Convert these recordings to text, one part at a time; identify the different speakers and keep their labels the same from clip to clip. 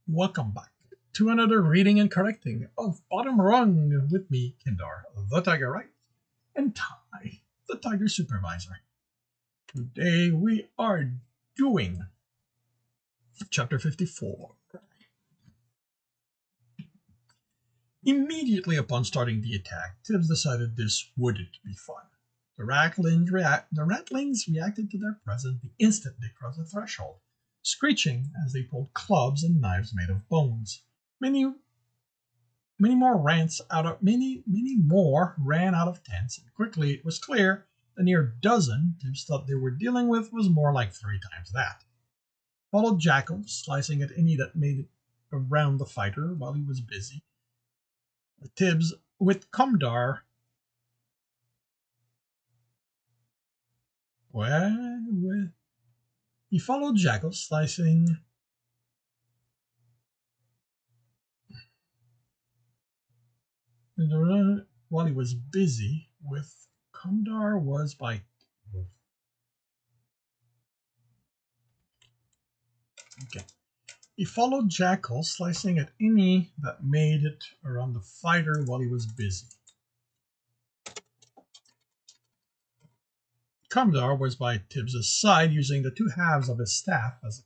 Speaker 1: Welcome back to another reading and correcting of Bottom Rung with me, Kindar, the Tiger Right, and Ty, the Tiger Supervisor. Today we are doing Chapter 54. Immediately upon starting the attack, Tibs decided this wouldn't be fun. The ratlings reacted to their presence the instant they crossed the threshold, screeching as they pulled clubs and knives made of bones. Many more ran out of tents, and quickly it was clear the near dozen Tibbs thought they were dealing with was more like 3 times that. Followed Jackal, slicing at any that made it around the fighter while he was busy. Tibbs with Comdar. He followed Jackal, slicing while he was busy with Comdar was by Okay. He followed Jackal, slicing at any that made it around the fighter while he was busy. Comdar was by Tibbs' side, using the 2 halves of his staff as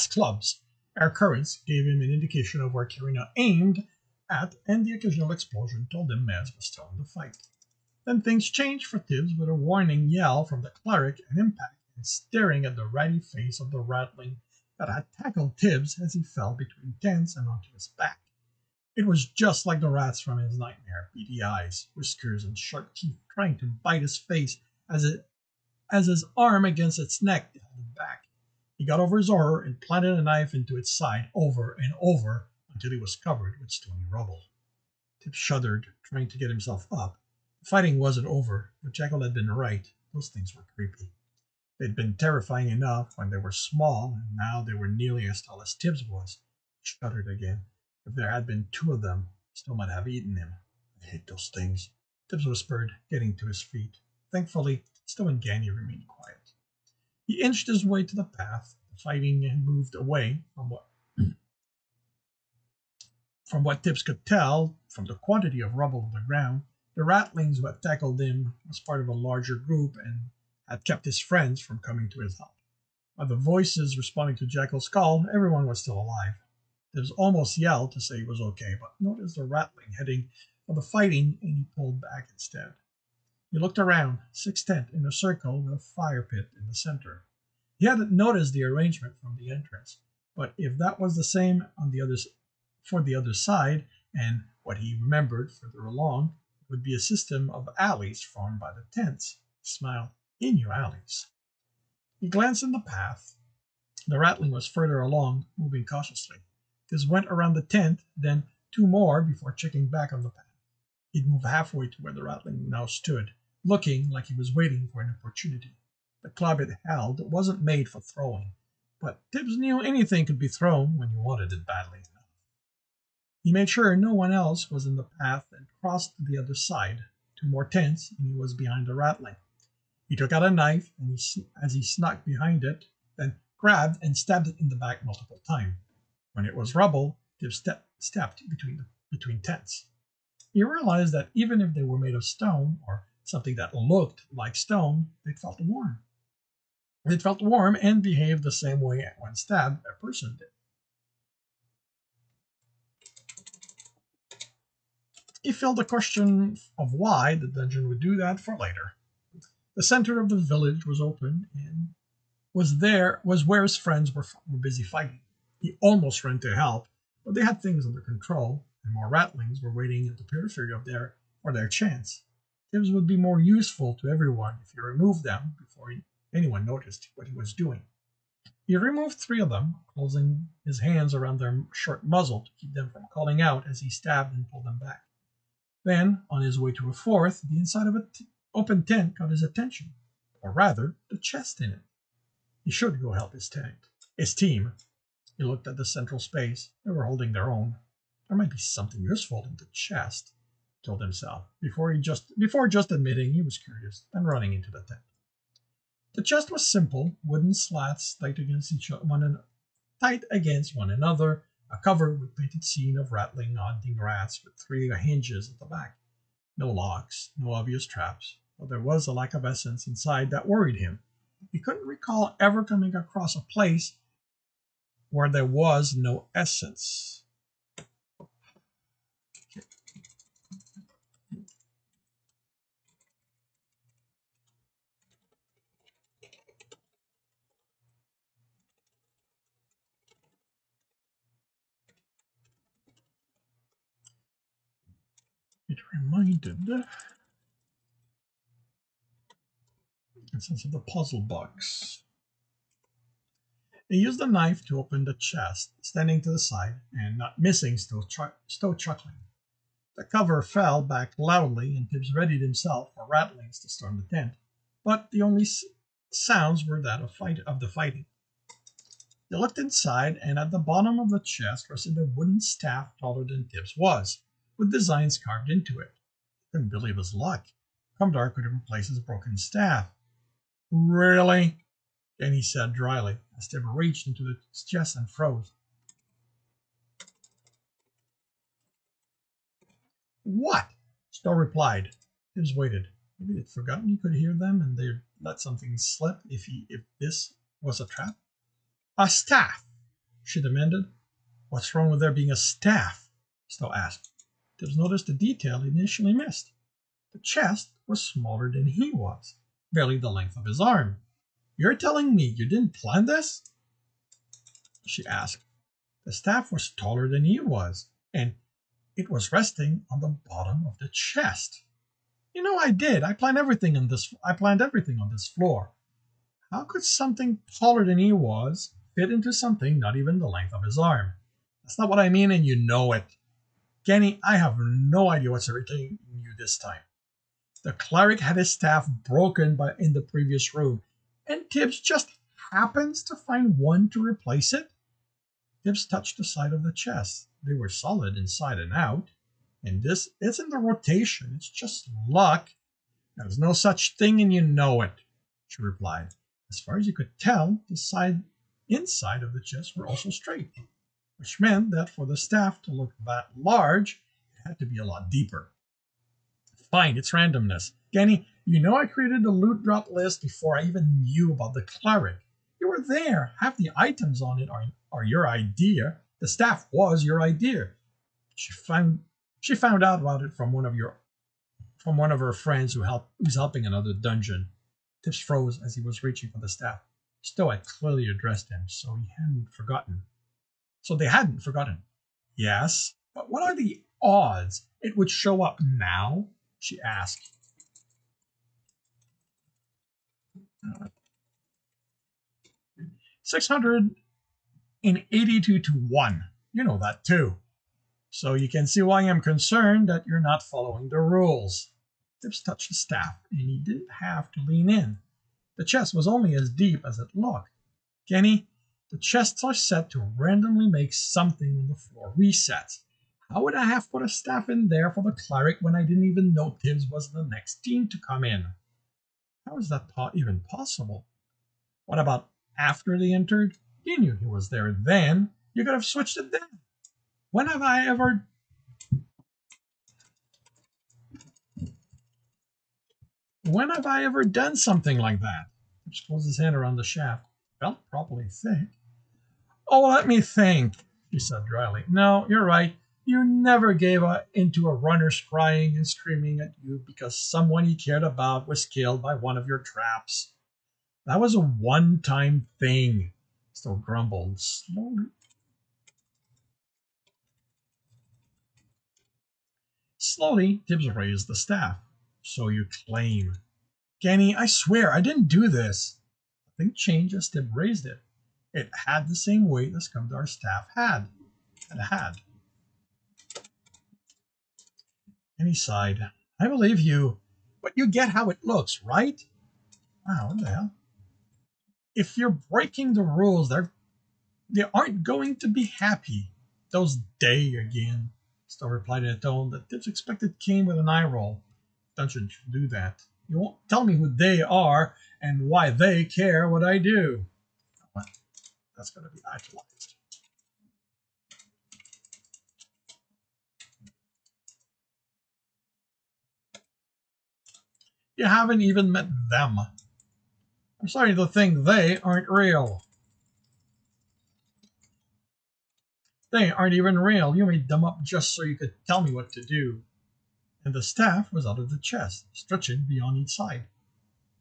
Speaker 1: clubs. Air currents gave him an indication of where Kirina aimed at, and the occasional explosion told him Mez was still in the fight. Then things changed for Tibbs with a warning yell from the cleric, an impact, and staring at the ratty face of the ratling that had tackled Tibbs as he fell between tents and onto his back. It was just like the rats from his nightmare, beady eyes, whiskers, and sharp teeth trying to bite his face as his arm against its neck held him back. He got over his horror and planted a knife into its side over and over until he was covered with stony rubble. Tibbs shuddered, trying to get himself up. The fighting wasn't over, but Jackal had been right. Those things were creepy. They'd been terrifying enough when they were small, and now they were nearly as tall as Tibbs was. He shuddered again. If there had been 2 of them, he still might have eaten him. I hate those things, Tibbs whispered, getting to his feet. Thankfully, Stow and Ganny remained quiet. He inched his way to the path. The fighting had moved away from what Tibbs could tell from the quantity of rubble on the ground. The ratlings who had tackled him was part of a larger group and had kept his friends from coming to his help. By the voices responding to Jackal's call, everyone was still alive. Tibbs almost yelled to say he was okay, but noticed the ratling heading for the fighting, and he pulled back instead. He looked around, 6 tents in a circle with a fire pit in the center. He hadn't noticed the arrangement from the entrance, but if that was the same for the other side, and what he remembered further along, it would be a system of alleys formed by the tents. He smiled. He knew alleys. He glanced in the path. The ratling was further along, moving cautiously. This went around the tent, then 2 more before checking back on the path. He'd moved halfway to where the ratling now stood, looking like he was waiting for an opportunity. The club it held wasn't made for throwing, but Tibbs knew anything could be thrown when you wanted it badly enough. He made sure no one else was in the path and crossed to the other side. 2 more tents, and he was behind the ratling. He took out a knife, and as he snuck behind it, then grabbed and stabbed it in the back multiple times. When it was rubble, Tibbs stepped between tents. He realized that even if they were made of stone, or something that looked like stone, they felt warm. It felt warm and behaved the same way when stabbed a person did. He filled the question of why the dungeon would do that for later. The center of the village was open and was where his friends were busy fighting. He almost ran to help, but they had things under control, and more ratlings were waiting at the periphery for their chance. Tibbs would be more useful to everyone if he removed them before anyone noticed what he was doing. He removed 3 of them, closing his hands around their short muzzle to keep them from calling out as he stabbed and pulled them back. Then, on his way to a 4th, the inside of an open tent caught his attention, or rather, the chest in it. He should go help his team. He looked at the central space. They were holding their own. There might be something useful in the chest, he told himself, before just admitting he was curious and running into the tent. The chest was simple, wooden slats tight against one another, a cover with painted scene of rattling, haunting rats with 3 hinges at the back. No locks, no obvious traps, but there was a lack of essence inside that worried him. He couldn't recall ever coming across a place where there was no essence. It reminded in sense of the puzzle box. He used the knife to open the chest, standing to the side and not missing, still chuckling. The cover fell back loudly, and Tibs readied himself for rattlings to storm the tent. But the only sounds were that of the fighting. He looked inside, and at the bottom of the chest rested a wooden staff taller than Tibs was, with designs carved into it. He couldn't believe his luck. Comdar could replace his broken staff. Really? Kenny said dryly, as Tib reached into the chest and froze. What? Stowe replied. Tibbs waited. Maybe they'd forgotten he could hear them and they'd let something slip if this was a trap. A staff, she demanded. What's wrong with there being a staff? Stowe asked. Tibbs noticed a detail he initially missed. The chest was smaller than he was, barely the length of his arm. You're telling me you didn't plan this? She asked. The staff was taller than he was, and it was resting on the bottom of the chest. You know I did. I planned everything on this floor. How could something taller than he was fit into something not even the length of his arm? That's not what I mean, and you know it. Kenny, I have no idea what's irritating you this time. The cleric had his staff broken in the previous room, and Tibbs just happens to find one to replace it. Tibbs touched the side of the chest. They were solid inside and out. And this isn't a rotation, it's just luck. There's no such thing and you know it, she replied. As far as you could tell, the inside of the chest were also straight, which meant that for the staff to look that large, it had to be a lot deeper. Fine, it's randomness. Kenny, you know I created the loot drop list before I even knew about the cleric. You were there. Half the items on it are your idea. The staff was your idea. She found out about it from one of her friends who's helping another dungeon. Tibbs froze as he was reaching for the staff. Stowe had clearly addressed him, so they hadn't forgotten. Yes, but what are the odds it would show up now? She asked. 682 to 1. You know that too. So you can see why I'm concerned that you're not following the rules. Tibbs touched the staff, and he didn't have to lean in. The chest was only as deep as it looked. Kenny, the chests are set to randomly make something when the floor resets. How would I have put a staff in there for the cleric when I didn't even know Tibbs was the next team to come in? How is that even possible? What about after they entered? You knew he was there then. You could have switched it then. When have I ever done something like that? He closed his hand around the shaft. Felt properly thick. Oh, let me think, she said dryly. No, you're right. You never gave in to a runner's crying and screaming at you because someone he cared about was killed by one of your traps. That was a one-time thing. Still grumbled slowly. Slowly, Tibbs raised the staff. So you claim. Kenny, I swear, I didn't do this. Nothing changed as Tibbs raised it. It had the same weight as Comdar's staff had. Kenny sighed. I believe you, but you get how it looks, right? Wow, what the hell? If you're breaking the rules, they aren't going to be happy. Those day again. Stowe replied in a tone that Tibbs expected came with an eye roll. Dungeon should do that. You won't tell me who they are and why they care what I do. Well, that's going to be actualized. You haven't even met them. I'm starting to think they aren't real. They aren't even real. You made them up just so you could tell me what to do. And the staff was out of the chest, stretching beyond each side.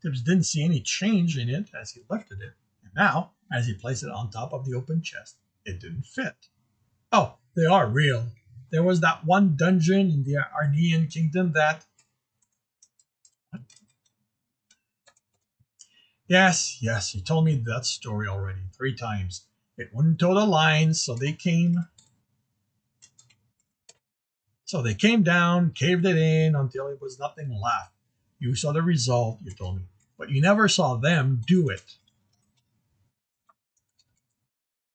Speaker 1: Tibs didn't see any change in it as he lifted it, and now, as he placed it on top of the open chest, it didn't fit. Oh, they are real. There was that one dungeon in the Arnean kingdom that... Yes, you told me that story already 3 times. It wouldn't toe the line, so they came down, caved it in until it was nothing left. You saw the result, you told me, but you never saw them do it.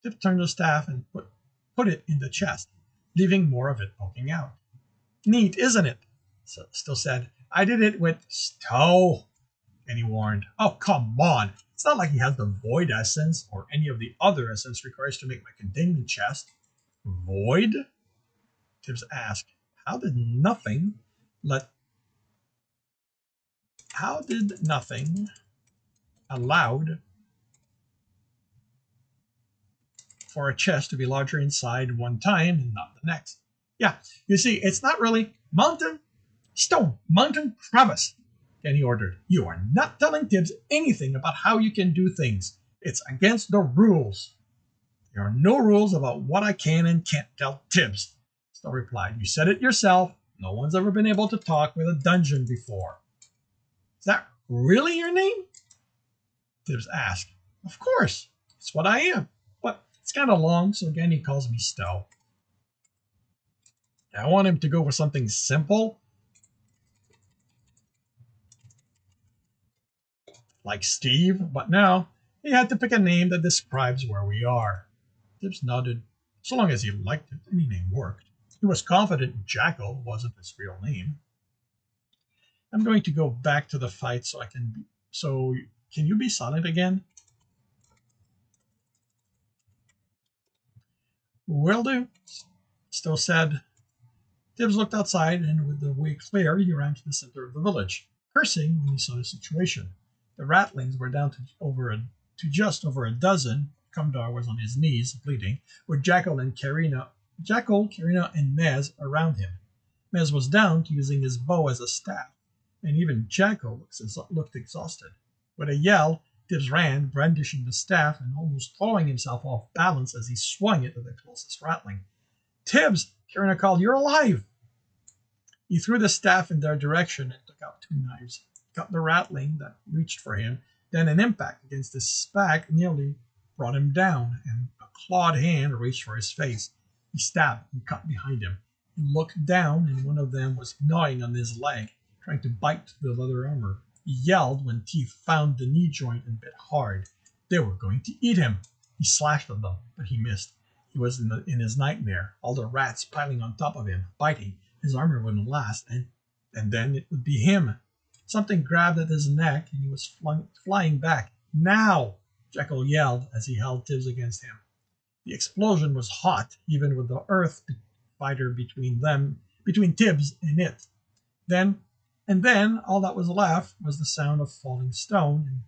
Speaker 1: Tip turned the staff and put it in the chest, leaving more of it poking out. Neat, isn't it? Still said, I did it with Stow. And he warned, oh, come on. It's not like he has the void essence or any of the other essence required to make my containment chest. Void? Tibs asked, how did nothing allowed for a chest to be larger inside one time and not the next? Yeah, you see, it's not really mountain crevice. And he ordered, you are not telling Tibs anything about how you can do things. It's against the rules. There are no rules about what I can and can't tell Tibs. Stowe replied, you said it yourself. No one's ever been able to talk with a dungeon before. Is that really your name? Tibs asked. Of course, it's what I am. But it's kind of long, so again he calls me Stowe. I want him to go for something simple, like Steve, but now he had to pick a name that describes where we are. Tibs nodded. So long as he liked it, any name worked. He was confident Jackal wasn't his real name. I'm going to go back to the fight so can you be silent again? Will do, Stowe said. Tibs looked outside, and with the way clear, he ran to the center of the village, cursing when he saw the situation. The ratlings were down to just over a dozen. Cumdar was on his knees, bleeding, with Jackal, Carina, and Mez around him. Mez was down to using his bow as a staff, and even Jackal looked exhausted. With a yell, Tibs ran, brandishing the staff and almost throwing himself off balance as he swung it at the closest ratling. Tibs! Carina called, you're alive! He threw the staff in their direction and took out 2 knives, cut the ratling that reached for him, then an impact against his back nearly brought him down, and a clawed hand reached for his face. He stabbed and cut behind him. He looked down, and one of them was gnawing on his leg, trying to bite the leather armor. He yelled when teeth found the knee joint and bit hard. They were going to eat him. He slashed at them, but he missed. He was in his nightmare, all the rats piling on top of him, biting. His armor wouldn't last, and then it would be him. Something grabbed at his neck, and he was flying back. Now! Jackal yelled as he held Tibs against him. The explosion was hot, even with the earth fighter between Tibs and it. Then all that was left was the sound of falling stone, and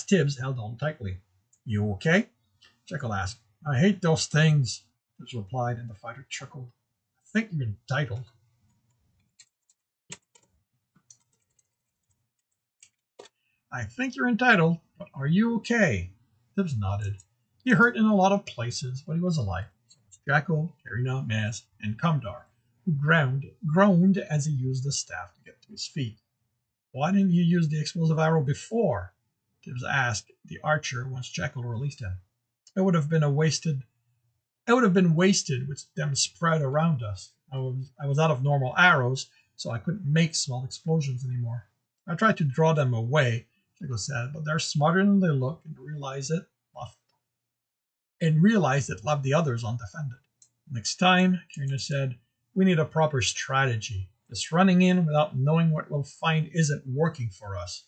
Speaker 1: Tibs held on tightly. You okay? Jackal asked. I hate those things, Tibs replied, and the fighter chuckled. I think you're entitled. I think you're entitled, but are you okay? Tibs nodded. He hurt in a lot of places, but he was alive. So was Jackal, Carina, Maz, and Cumdar, who groaned as he used the staff to get to his feet. Why didn't you use the explosive arrow before? Tibs asked the archer once Jackal released him. It would have been wasted with them spread around us. I was out of normal arrows, so I couldn't make small explosions anymore. I tried to draw them away, Jackal said, but they're smarter than they look and realized it left the others undefended. Next time, Carina said, we need a proper strategy. This running in without knowing what we'll find isn't working for us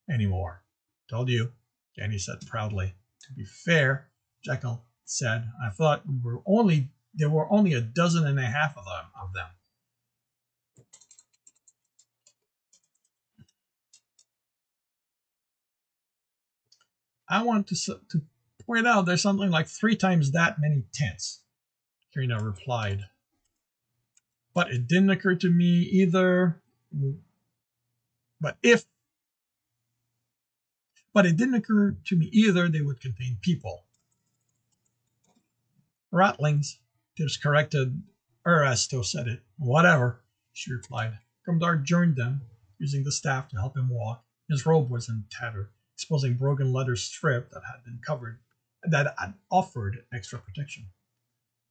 Speaker 1: anymore. Told you, Danny said proudly. To be fair, Jackal said, I thought there were only 12 of them. I want to point out there's something like 3 times that many tents. Karina replied. But it didn't occur to me either. But if But it didn't occur to me either they would contain people. Ratlings, Tibs corrected her as Stowe said it. Whatever, she replied. Gumdar joined them, using the staff to help him walk. His robe was in tatter, exposing broken leather strip that had offered extra protection.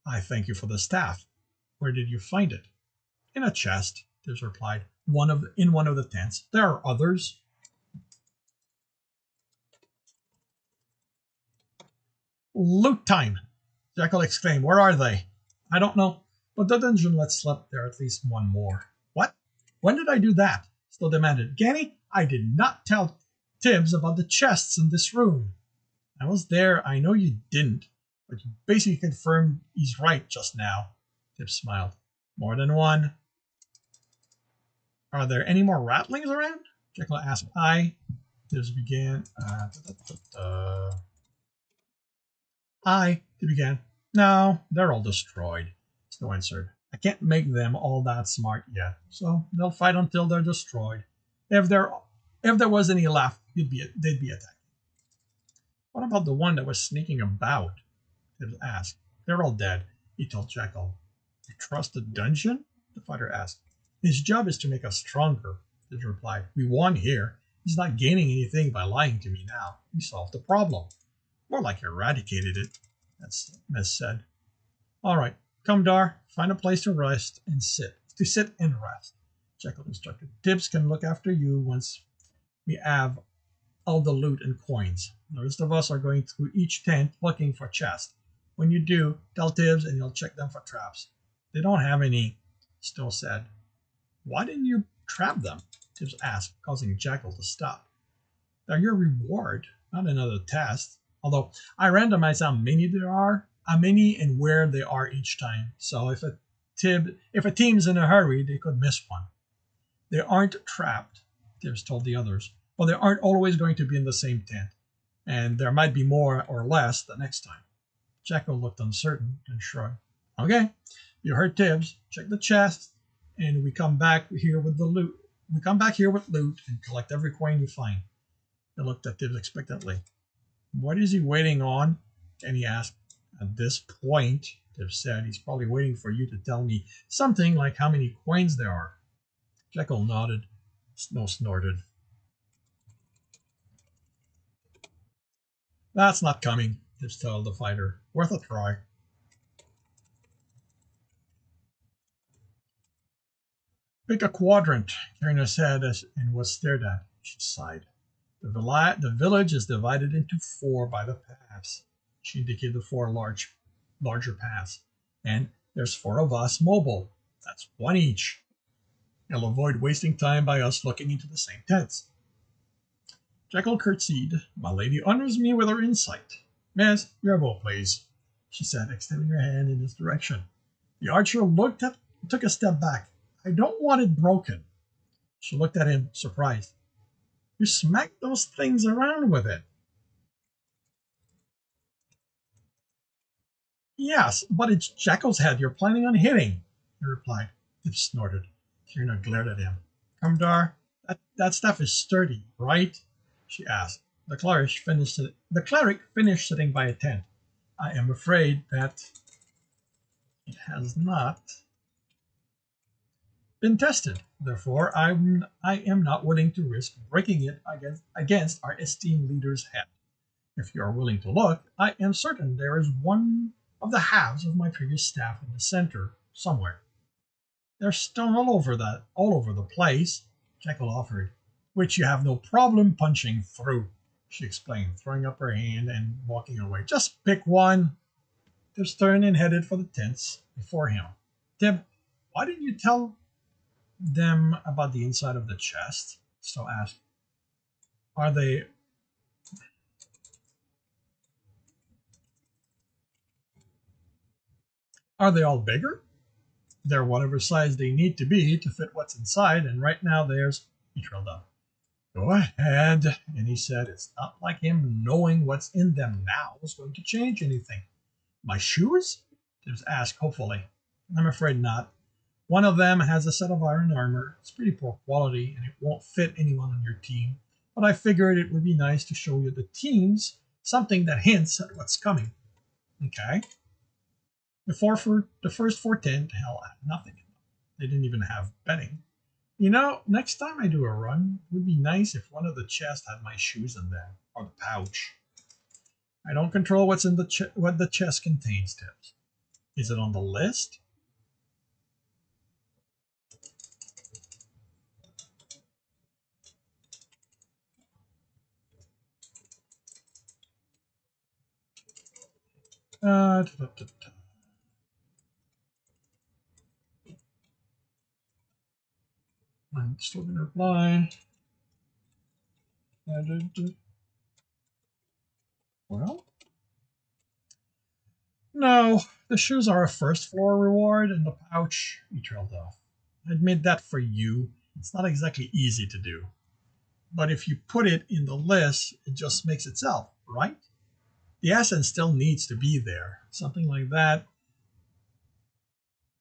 Speaker 1: I thank you for the staff. Where did you find it? In a chest, Tibs replied. In one of the tents. There are others. Loot time! Jekyll exclaimed. Where are they? I don't know, but the dungeon let slip there at least one more. What? When did I do that? Still demanded. Ganny, I did not tell Tibs about the chests in this room. I was there. I know you didn't, but you basically confirmed he's right just now. Tibs smiled. More than one. Are there any more ratlings around? Jekyll asked. Tibs began. He began. No, they're all destroyed, Snow answered. I can't make them all that smart yet, so they'll fight until they're destroyed. If there was any left, they'd be attacked. What about the one that was sneaking about? Tibbs asked. They're all dead, he told Jekyll. You trust the dungeon? The fighter asked. His job is to make us stronger, Tibbs replied. We won here. He's not gaining anything by lying to me now. We solved the problem. More like eradicated it, as Miss said. All right, come, Dar. Find a place to rest and sit. Jekyll instructed. Tibbs can look after you once we have all the loot and coins. The rest of us are going through each tent looking for chests. When you do, tell Tibbs and he'll check them for traps. They don't have any, Stowe said. Why didn't you trap them? Tibbs asked, causing Jekyll to stop. They're your reward, not another test. Although I randomize how many and where they are each time. So if a team's in a hurry, they could miss one. They aren't trapped, Tibbs told the others, but they aren't always going to be in the same tent, and there might be more or less the next time. Jekyll looked uncertain and shrugged. Okay, you heard Tibbs. Check the chest, and we come back here with loot and collect every coin we find. They looked at Tibbs expectantly. What is he waiting on? Kenny asked. At this point, Tibbs said, he's probably waiting for you to tell me something like how many coins there are. Jekyll nodded. Snow snorted. That's not coming, Tibbs told the fighter. Worth a try. Pick a quadrant, Karina said and was stared at. She sighed. The village is divided into 4 by the paths. She indicated the 4 larger paths. And there's 4 of us mobile. That's 1 each. It'll avoid wasting time by us looking into the same tents. Jekyll curtsied. My lady honors me with her insight. Miss, your bow, please, she said, extending her hand in his direction. The archer took a step back. I don't want it broken. She looked at him, surprised. You smacked those things around with it. Yes, but it's Jekyll's head you're planning on hitting, he replied. He snorted. Kierna glared at him. Kamdar, that stuff is sturdy, right? She asked. The cleric finished sitting by a tent. I am afraid that it has not been tested. Therefore, I am not willing to risk breaking it against our esteemed leader's head. If you are willing to look, I am certain there is one of the halves of my previous staff in the center somewhere. There's stone all over the place, Jekyll offered, which you have no problem punching through, she explained, throwing up her hand and walking away. Just pick one. Tibbs turned and headed for the tents before him. Tib, why didn't you tell them about the inside of the chest? Stowe asked. Are they all bigger? They're whatever size they need to be to fit what's inside, and right now he trailed up. Go ahead. And he said, it's not like him knowing what's in them now is going to change anything. My shoes? Tibs asked hopefully. I'm afraid not. One of them has a set of iron armor. It's pretty poor quality and it won't fit anyone on your team. But I figured it would be nice to show you the teams something that hints at what's coming. Okay. The first 410 to hell had nothing in them. They didn't even have bedding. You know, next time I do a run, it would be nice if one of the chests had my shoes in them, or the pouch. I don't control what's in what the chest contains, Tibs. Is it on the list? Da, da, da, da. I'm still going to reply. Da, da, da. Well, no, the shoes are a first floor reward, and the pouch, he trailed off. I admit that for you, it's not exactly easy to do. But if you put it in the list, it just makes itself, right? The essence still needs to be there. Something like that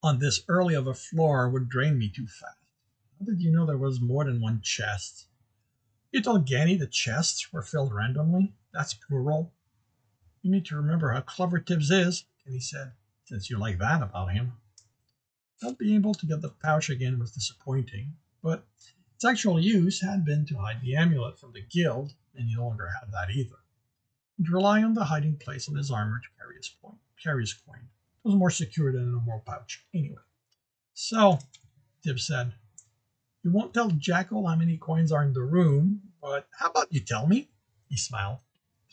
Speaker 1: on this early of a floor would drain me too fast. How did you know there was more than one chest? You told Ganny the chests were filled randomly? That's plural. You need to remember how clever Tibs is, Kenny said, since you like that about him. Not being able to get the pouch again was disappointing, but its actual use had been to hide the amulet from the guild, and he no longer had that either. He'd rely on the hiding place in his armor to carry his coin. It was more secure than a normal pouch, anyway. So, Tibs said, you won't tell Jackal how many coins are in the room, but how about you tell me? He smiled.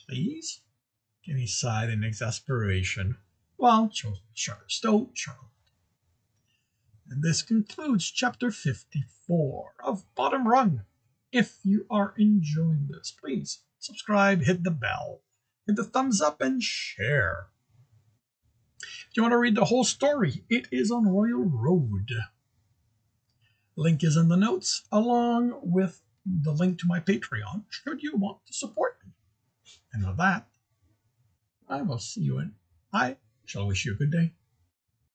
Speaker 1: Please? Kenny sighed in exasperation. Well, Sharp Stowe chuckled. And this concludes chapter 54 of Bottom Rung. If you are enjoying this, please subscribe, hit the bell, hit the thumbs up, and share. If you want to read the whole story, it is on Royal Road. Link is in the notes, along with the link to my Patreon, should you want to support me. And with that, I will see you and I shall wish you a good day.